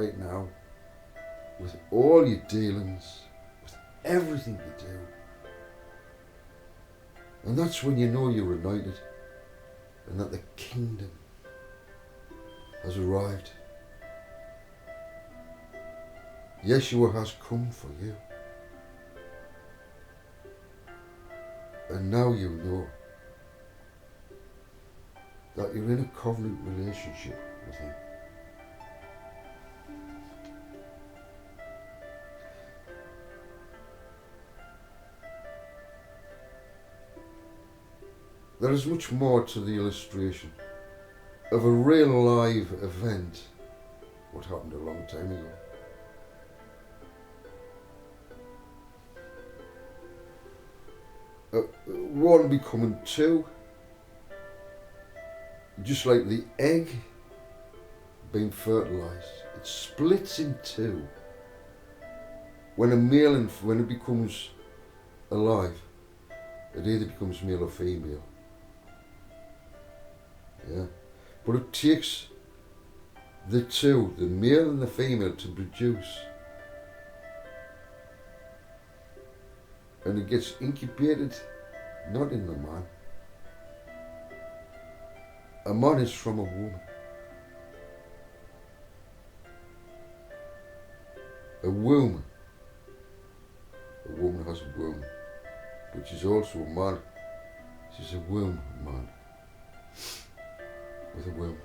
right now with all your dealings, with everything you do. And that's when you know you're anointed and that the kingdom has arrived. Yeshua has come for you. And now you know that you're in a covenant relationship with him. There is much more to the illustration of a real live event, what happened a long time ago. One becoming two, just like the egg being fertilized. It splits in two. When a male and when it becomes alive, it either becomes male or female. Yeah, but it takes the two, the male and the female, to produce, and it gets incubated not in the man. A man is from a woman. A woman has a womb, but she's also a man. She's a womb man with a womb.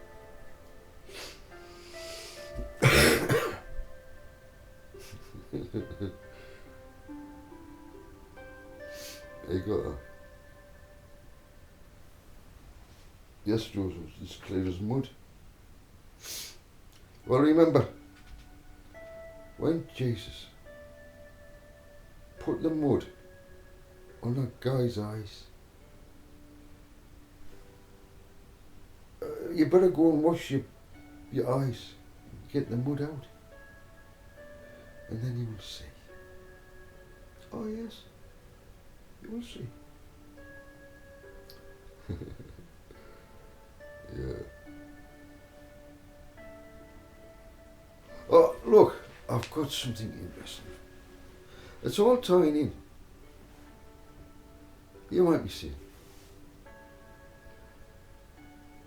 You got that? Yes, Joseph, it's clear as mud. Well, remember, when Jesus put the mud on that guy's eyes, you better go and wash your eyes, get the mud out, and then you will see. Oh yes, you will see. Yeah. Oh, look, I've got something interesting. It's all tying in. You might be saying,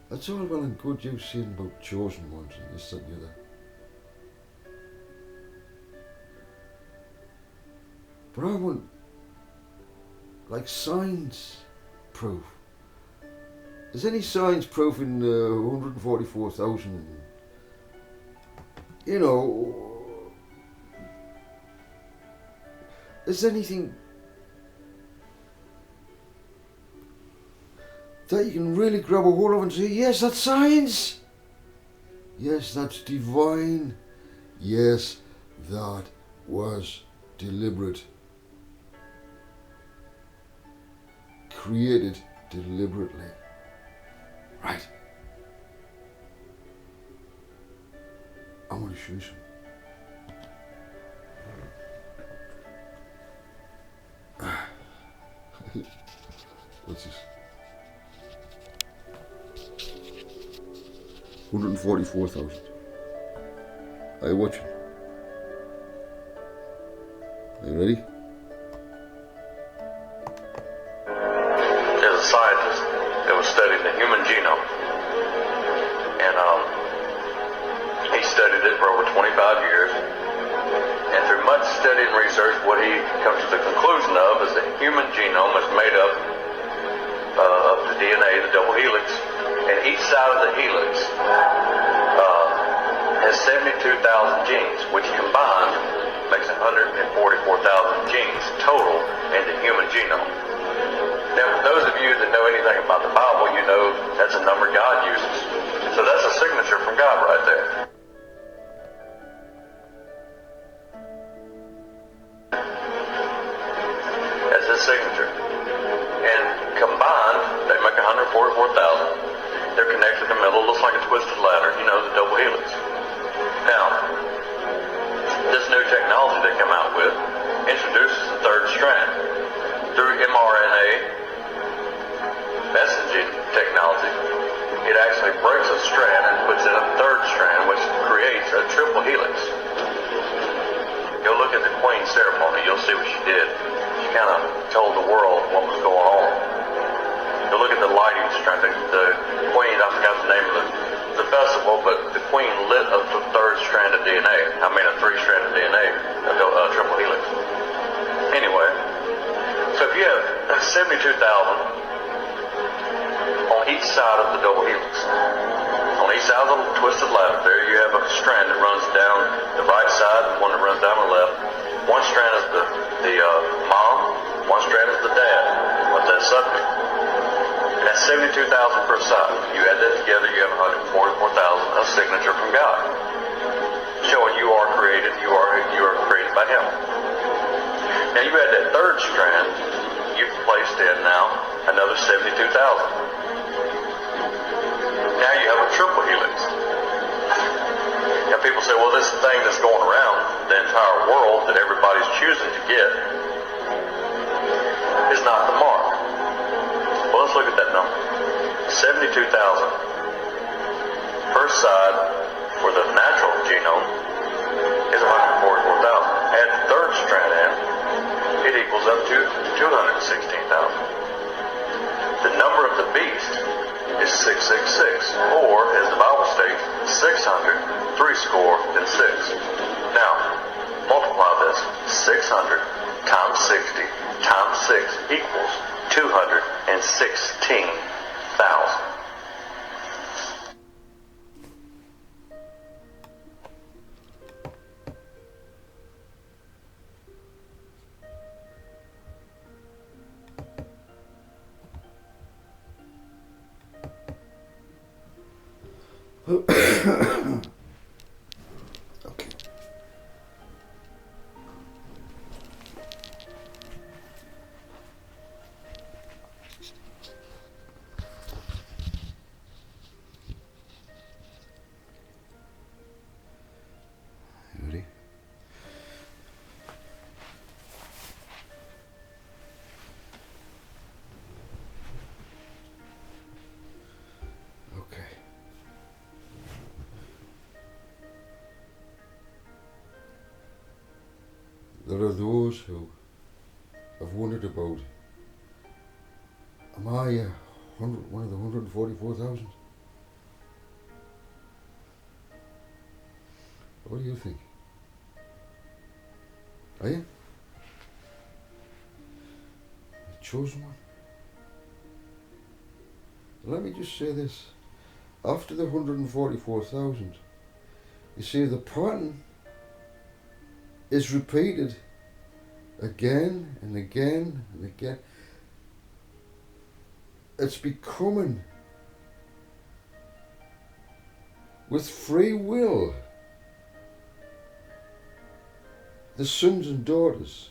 that's all well and good you saying about chosen ones and this, that and the other. But I want, like, science proof. Is any science proof in 144,000? You know, is anything that you can really grab a hold of and say, yes, that's science. Yes, that's divine. Yes, that was deliberate. Created deliberately. Right. I'm going to show you some. What's this? 144,000. Are you watching? Are you ready? There's a scientist that was studying the human genome, and he studied it for over 25 years, and through much study and research, what he comes to the conclusion of is that human genome is made up of the DNA, the double helix, and each side of the helix has 72,000 genes, which combined makes 144,000 genes total in the human genome. Now, for those of you that know anything about the Bible, you know that's a number God uses. So that's a signature from God right there. That's his signature. And combined, they make 144,000. They're connected in the middle. It looks like a twisted ladder, you know, the double helix. Now, this new technology they come out with introduces the third strand. Through mRNA messaging technology, it actually breaks a strand and puts in a third strand, which creates a triple helix. see what she did. She kind of told the world what was going on. You look at the lighting strand. The queen, I forgot the name of the festival, but the queen lit up the third strand of DNA. I mean, a three-stranded DNA, a triple helix. Anyway, so if you have 72,000 on each side of the double helix, on each side of the twisted ladder there, you have a strand that runs down the right side and one that runs down the left. One strand is the mom, one strand is the dad of that subject. And that's 72,000 per side. You add that together, you have 144,000, a signature from God, showing you are created, you are created by Him. Now you add that third strand, you've placed in now another 72,000. Now you have a triple helix. Now people say, well, this thing that's going around the entire world that everybody's choosing to get is not the mark. Well, let's look at that number. 72,000 per side for the natural genome is 144,000. Add the third strand in, it equals up to 216,000. The number of the beast is 666, or, as the Bible states, 600, 6. Now, multiply this. 600 times 60 times 6 equals 216,000. Okay. Ready? Okay. There are those who have wondered about, am I one of the 144,000? What do you think? Are you? The chosen one? Let me just say this. After the 144,000, you see the pattern is repeated again and again and again. It's becoming, with free will, the sons and daughters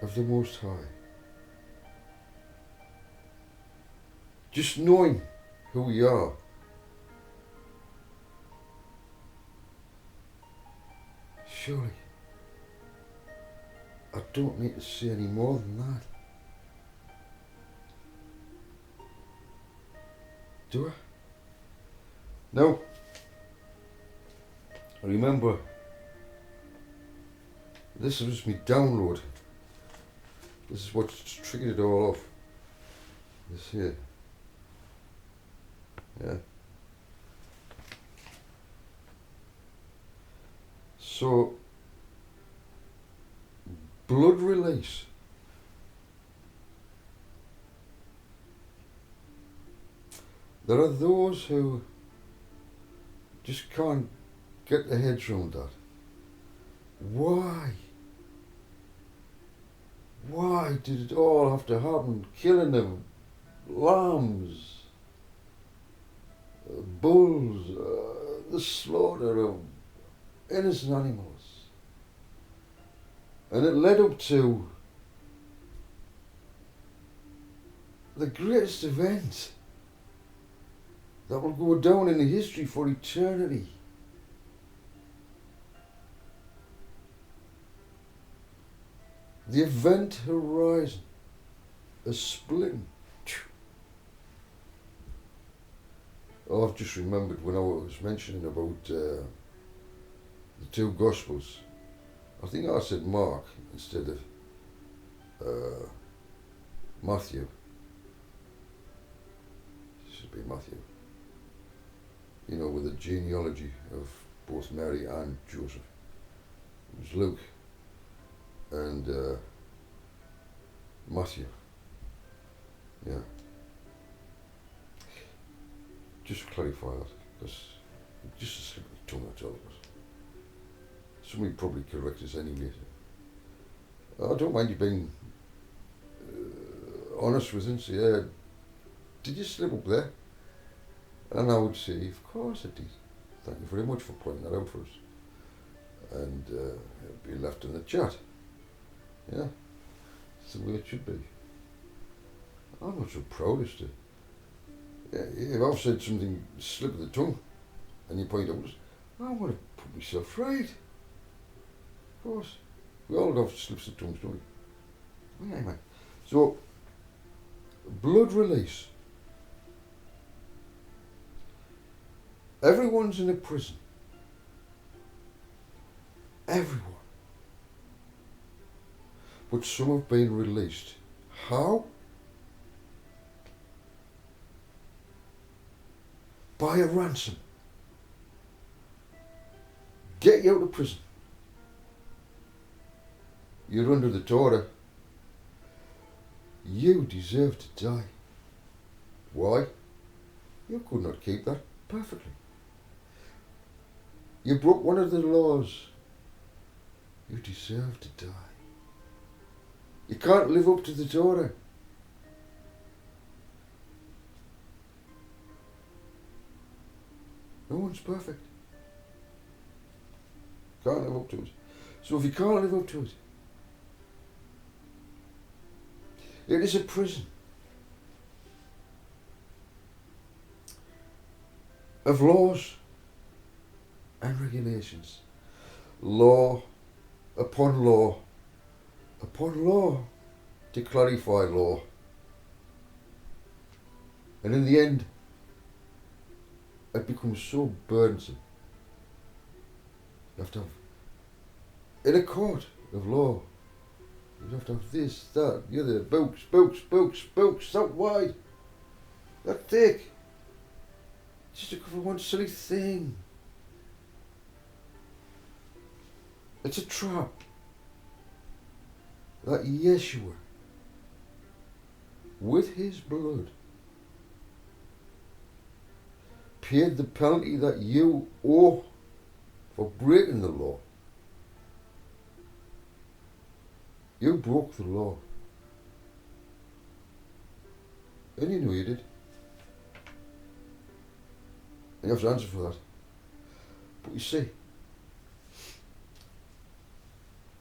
of the Most High. Just knowing who we are. Surely, I don't need to say any more than that. Do I? No. I remember, this was my download. This is what triggered it all off. This here. Yeah. So, blood release. There are those who just can't get their heads around that. Why? Why did it all have to happen? Killing them, lambs, bulls, the slaughter of innocent animals. And it led up to the greatest event that will go down in the history for eternity. The event horizon is splitting. Oh, I've just remembered when I was mentioning about the two Gospels. I think I said Mark instead of Matthew. It should be Matthew. You know, with the genealogy of both Mary and Joseph. It was Luke and Matthew. Yeah. Just to clarify that, because just a slip of the tongue, that's all it was. Somebody probably correct us anyway. I don't mind you being honest with him, say, did you slip up there? And I would say, of course I did. Thank you very much for pointing that out for us. And it'll be left in the chat. Yeah, it's the way it should be. I'm not so proud as to. If I've said something slip of the tongue, and you point out, I want to put myself right. Of course, we all have slips of tongues, don't we? Yeah, man. So, blood release. Everyone's in a prison. Everyone. But some have been released. How? By a ransom. Get you out of prison. You're under the Torah. You deserve to die. Why? You could not keep that perfectly. You broke one of the laws. You deserve to die. You can't live up to the Torah. No one's perfect. Can't live up to it. So if you can't live up to it, it is a prison of laws and regulations. Law upon law upon law to clarify law. And in the end, it becomes so burdensome. You have to have, in a court of law, you have to have this, that, the other, books, that wide, that thick. Just to cover one silly thing. It's a trap. That Yeshua, with his blood, paid the penalty that you owe for breaking the law. You broke the law. And you know you did. And you have to answer for that. But you see,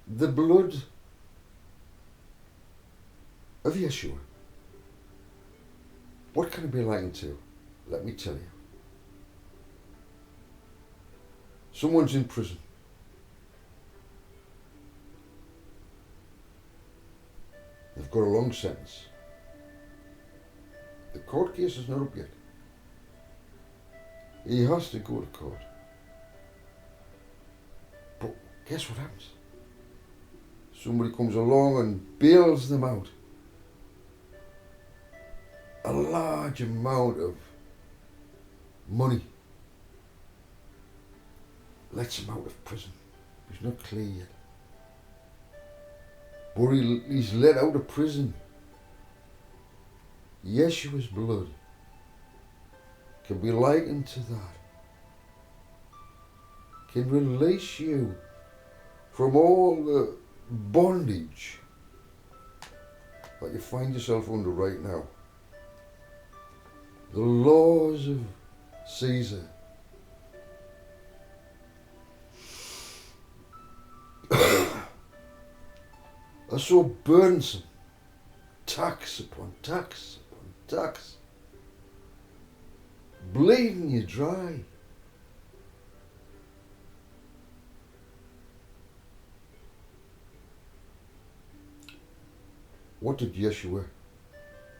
the blood of Yeshua, what can it be likened to? Let me tell you. Someone's in prison. They've got a long sentence. The court case is not up yet. He has to go to court. But guess what happens? Somebody comes along and bails them out. A large amount of money. Lets him out of prison. He's not clear yet. But he's let out of prison. Yeshua's blood can be likened to that. Can release you from all the bondage that you find yourself under right now. The laws of Caesar. Are so burdensome. Tax upon tax upon tax. Bleeding you dry. What did Yeshua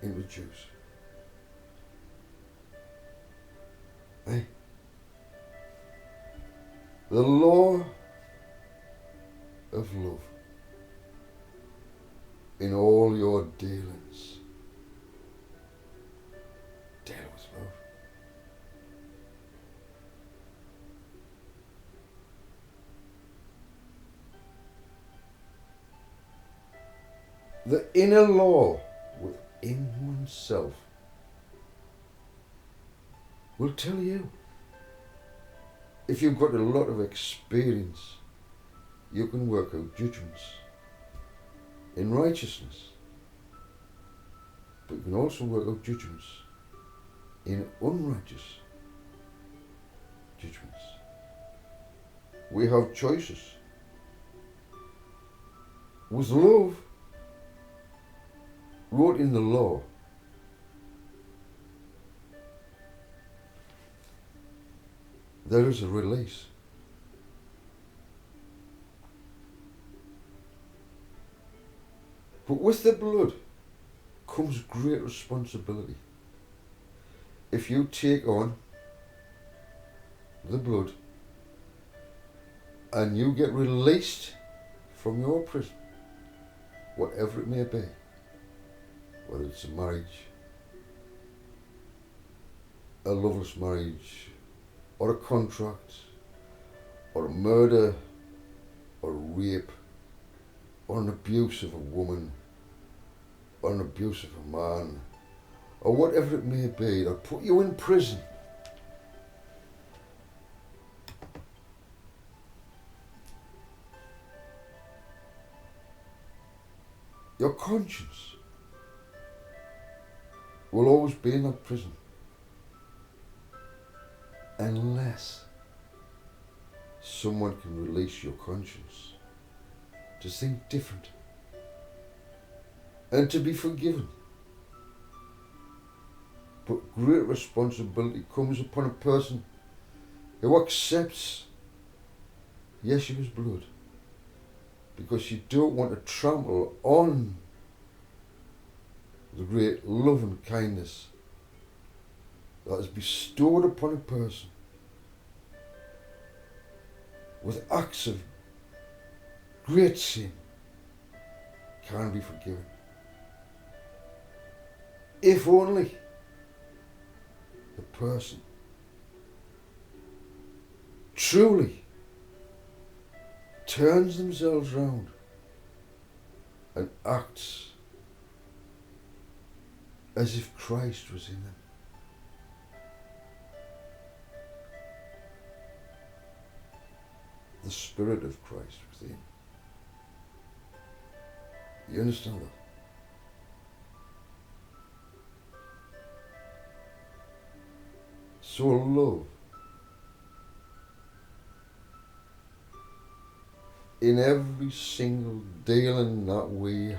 introduce? The law of love in all your dealings. Deal with love. The inner law within oneself will tell you. If you've got a lot of experience, you can work out judgments in righteousness. But you can also work out judgments in unrighteous judgments. We have choices. With love wrote in the law, there is a release. But with the blood comes great responsibility. If you take on the blood and you get released from your prison, whatever it may be, whether it's a marriage, a loveless marriage, or a contract, or a murder, or a rape, or an abuse of a woman, or an abuse of a man, or whatever it may be, they'll put you in prison. Your conscience will always be in that prison unless someone can release your conscience to think different and to be forgiven. But great responsibility comes upon a person who accepts, yes, she was blood, because you don't want to trample on the great love and kindness that is bestowed upon a person with acts of great sin can be forgiven. If only the person truly turns themselves round and acts as if Christ was in them. The Spirit of Christ within. You understand that? So love in every single dealing that we have.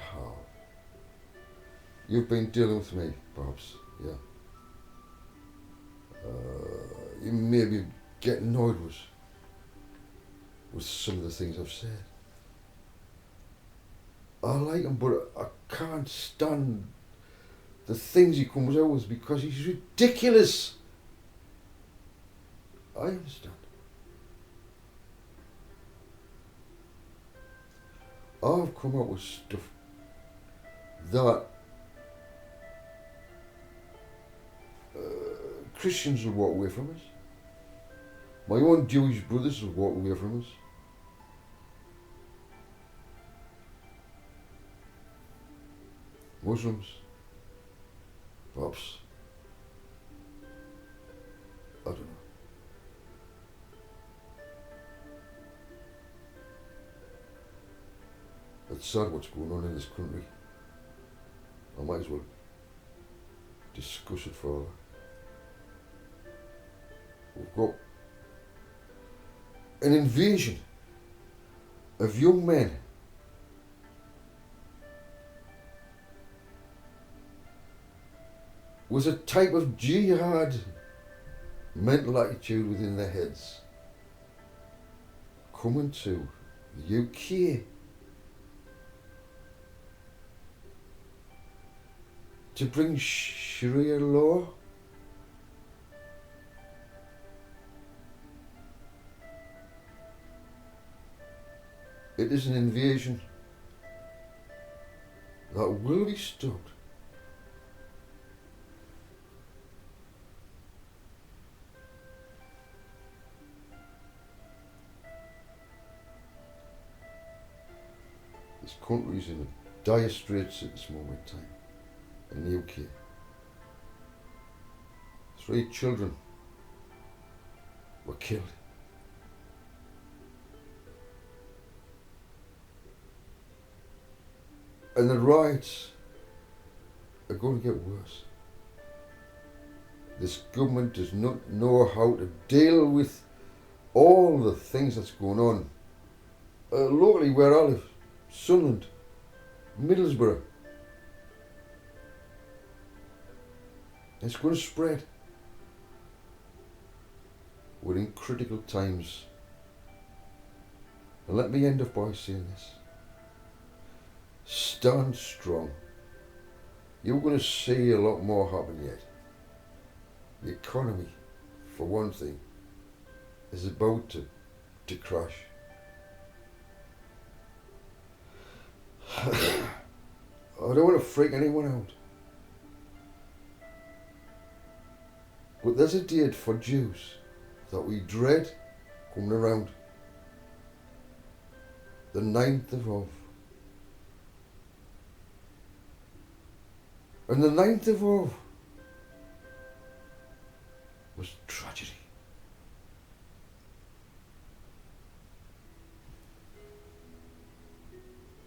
You've been dealing with me, perhaps, yeah. You may be getting annoyed with some of the things I've said. I like him, but I can't stand the things he comes out with because he's ridiculous. I understand. I've come out with stuff that Christians will walk away from us. My own Jewish brothers will walk away from us. Muslims, perhaps. I don't know. It's sad what's going on in this country. I might as well discuss it further. We've got an invasion of young men with a type of jihad mental attitude within their heads coming to the UK to bring Sharia law. It is an invasion that will be stopped. This country is in a dire straits at this moment in time in the UK. 3 children were killed. And the riots are going to get worse. This government does not know how to deal with all the things that's going on. Locally where I live, Sunderland, Middlesbrough. It's going to spread. We're in critical times. And let me end up by saying this. Stand strong. You're going to see a lot more happen yet. The economy, for one thing, is about to crash. I don't want to freak anyone out. But there's a date for Jews that we dread coming around. The 9th of Av. And the 9th of Av was tragedy.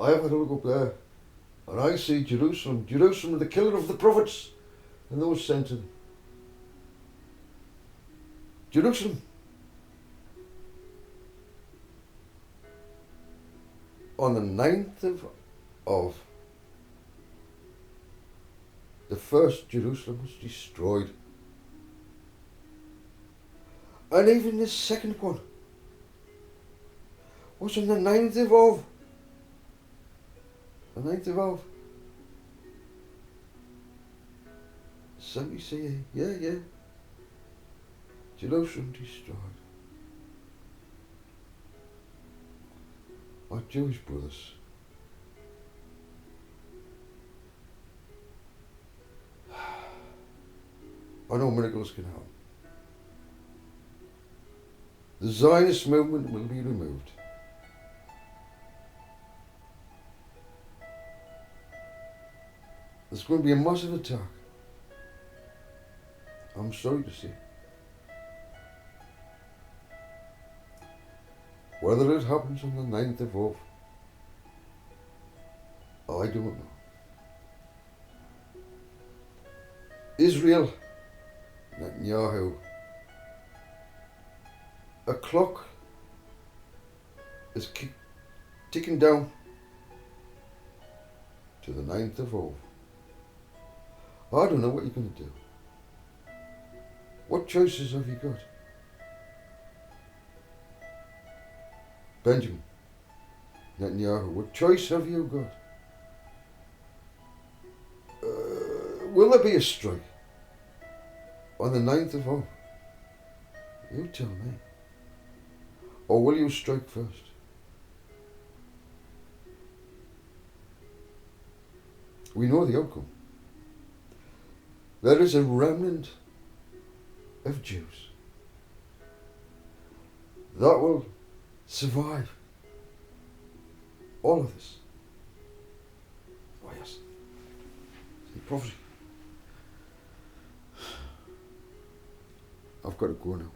I have had a look up there and I see Jerusalem, the killer of the prophets and those sent to them. Jerusalem. On the 9th of Av, the first Jerusalem was destroyed. And even the second one was on the 9th of Av. The 9th of Av. 70 CE. Yeah. Jerusalem destroyed. Our Jewish brothers. I know miracles can happen. The Zionist movement will be removed. There's going to be a massive attack. I'm sorry to say. Whether it happens on the 9th of Av, I don't know. Israel, Netanyahu, a clock is ticking down to the 9th of Av. I don't know what you're going to do. What choices have you got? Benjamin Netanyahu, what choice have you got? Will there be a strike on the 9th of Av? You tell me. Or will you strike first? We know the outcome. There is a remnant of Jews that will survive all of this. Oh yes, the prophecy. I've got to go now.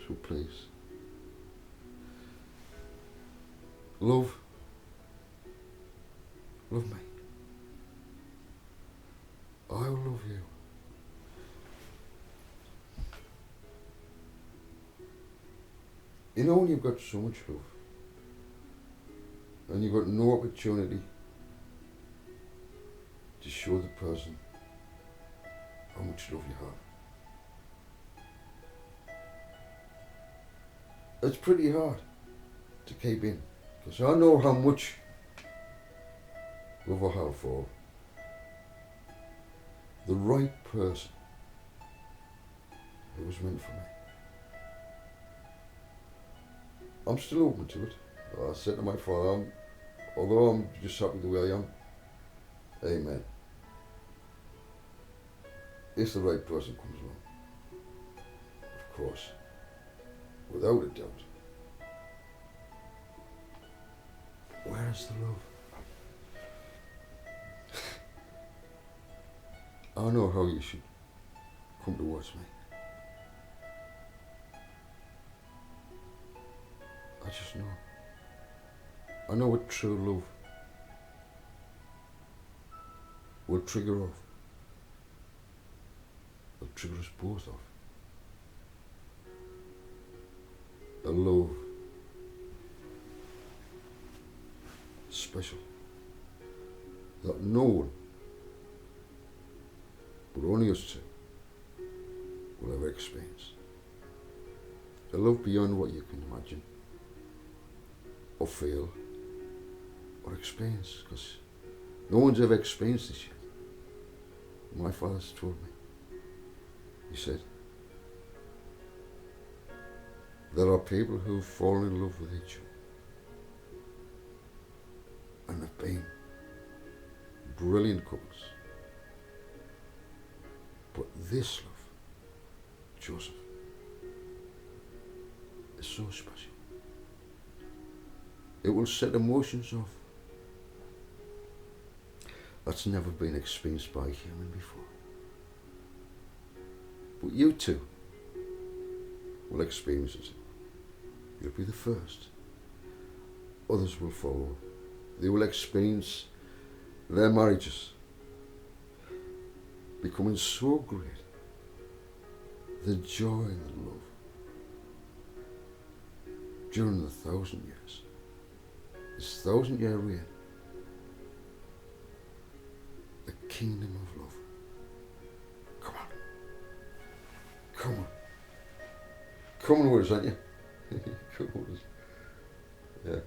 So please, love me. I will love you. You know when you've got so much love and you've got no opportunity to show the person how much love you have. It's pretty hard to keep in because I know how much love I have for the right person who was meant for me. I'm still open to it. I said to my father, although I'm just happy the way I am, amen. If the right person comes along, of course, without a doubt. Where is the love? I know how you should come towards me. I just know. I know what true love will trigger off. Will trigger us both off. A love special that no one, but only us two, will ever experience. A love beyond what you can imagine, or feel, or experience, because no one's ever experienced this yet. My father's told me. He said, there are people who fall in love with each other and have been brilliant couples. But this love, Joseph, is so special. It will set emotions off that's never been experienced by a human before. But you too will experience it. You'll be the first. Others will follow. They will experience their marriages becoming so great. The joy and the love during the 1,000 years. This 1,000-year reign. The kingdom of love. Come on. Come on. Come on with us, aren't you? Come on with us. Yeah.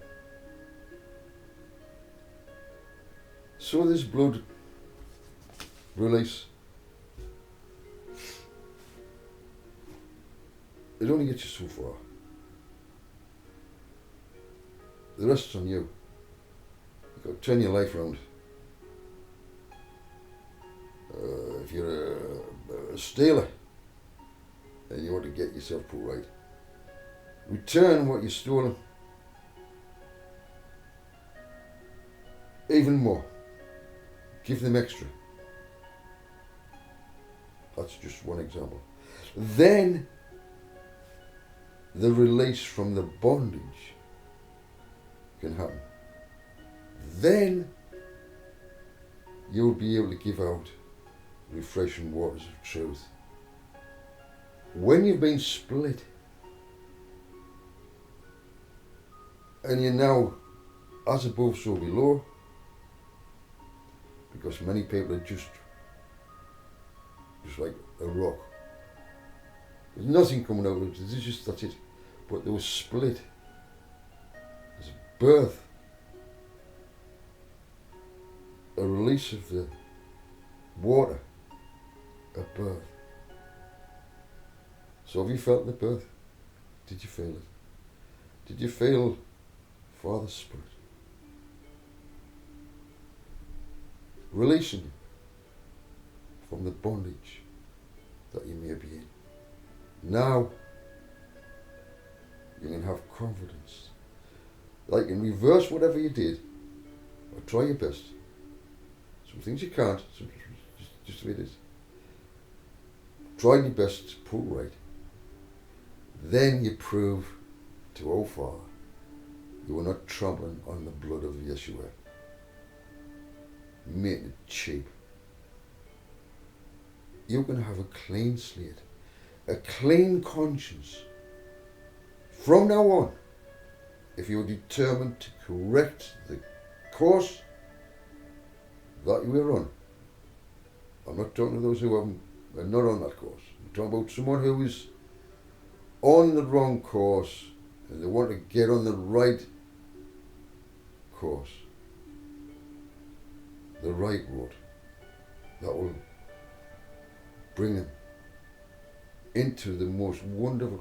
So this blood release, it only gets you so far. The rest's on you. You've got to turn your life around. If you're a stealer and you want to get yourself put right, return what you've stolen. Even more. Give them extra. That's just one example. Then the release from the bondage can happen. Then you'll be able to give out refreshing waters of truth. When you've been split and you're now as above so below, because many people are just like a rock. There's nothing coming out of it, it's just that's it. But they were split. There's a birth, a release of the water, a birth. So have you felt the birth? Did you feel it? Did you feel Father's Spirit releasing you from the bondage that you may be in? Now you can have confidence that you can reverse whatever you did, or try your best. Some things you can't, just the way it is. Try your best to put right. Then you prove to our Father you are not trampling on the blood of Yeshua, making it cheap. You're going to have a clean slate, a clean conscience. From now on, if you're determined to correct the course that you were on, I'm not talking to those who are not on that course. I'm talking about someone who is on the wrong course and they want to get on the right course, the right road that will bring them into the most wonderful